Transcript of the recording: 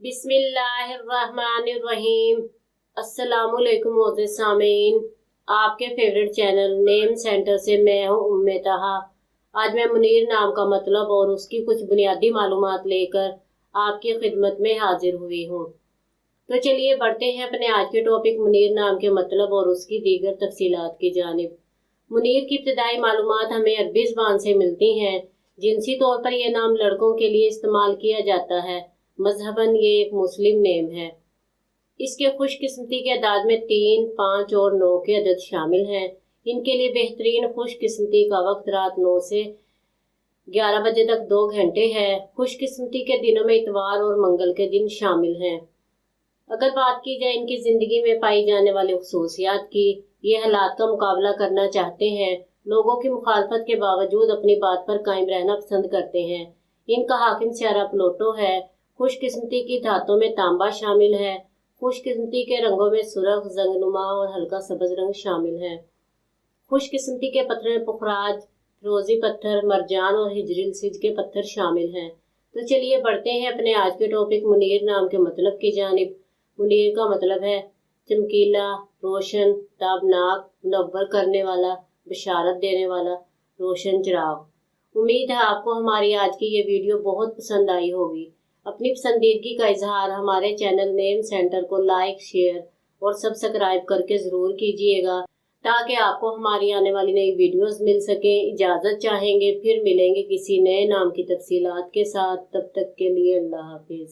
बिस्मिल्लाहिर्रहमानिर्रहीम। अस्सलामुअलैकुम मोअज़्ज़िज़ सामीन, आपके फेवरेट चैनल नेम सेंटर से मैं हूँ उम्मे तहा। आज मैं मुनीर नाम का मतलब और उसकी कुछ बुनियादी मालूमात लेकर आपकी खिदमत में हाजिर हुई हूँ। तो चलिए बढ़ते हैं अपने आज के टॉपिक मुनीर नाम के मतलब और उसकी दीगर तफसीलात की जानिब। मुनीर की इब्तदाई मालूमात हमें अरबी ज़बान से मिलती हैं। जिनसी तौर पर यह नाम लड़कों के लिए इस्तेमाल किया जाता है। मजहबन ये एक मुस्लिम नेम है। इसके खुशकिस्मती के अदाद में 3, 5 और 9 के अदद शामिल हैं। इनके लिए बेहतरीन खुशकिस्मती का वक्त रात 9 से 11 बजे तक 2 घंटे है। खुशकिस्मती के दिनों में इतवार और मंगल के दिन शामिल हैं। अगर बात की जाए इनकी ज़िंदगी में पाई जाने वाली खुसूसियात की, ये हालात का मुकाबला करना चाहते हैं, लोगों की मुखालफत के बावजूद अपनी बात पर कायम रहना पसंद करते हैं। इनका हाकिम सियारा प्लूटो है। खुशकिस्मती की धातों में तांबा शामिल है। खुशकिस्मती के रंगों में सुर्ख, जंगनुमा और हल्का सब्ज रंग शामिल है। खुशकिस्मती के पत्थर में पुखराज, फिरोजी पत्थर, मरजान और हिजरिल सिज के पत्थर शामिल हैं। तो चलिए बढ़ते हैं अपने आज के टॉपिक मुनीर नाम के मतलब की जानिब। मुनीर का मतलब है चमकीला, रोशन, ताबनाक, मुनव्वर करने वाला, बशारत देने वाला, रोशन चिराग। उम्मीद है आपको हमारी आज की ये वीडियो बहुत पसंद आई होगी। अपनी पसंदीदगी का इजहार हमारे चैनल नेम सेंटर को लाइक, शेयर और सब्सक्राइब करके ज़रूर कीजिएगा, ताकि आपको हमारी आने वाली नई वीडियोस मिल सके। इजाज़त चाहेंगे, फिर मिलेंगे किसी नए नाम की तफसीलात के साथ। तब तक के लिए अल्लाह हाफिज़।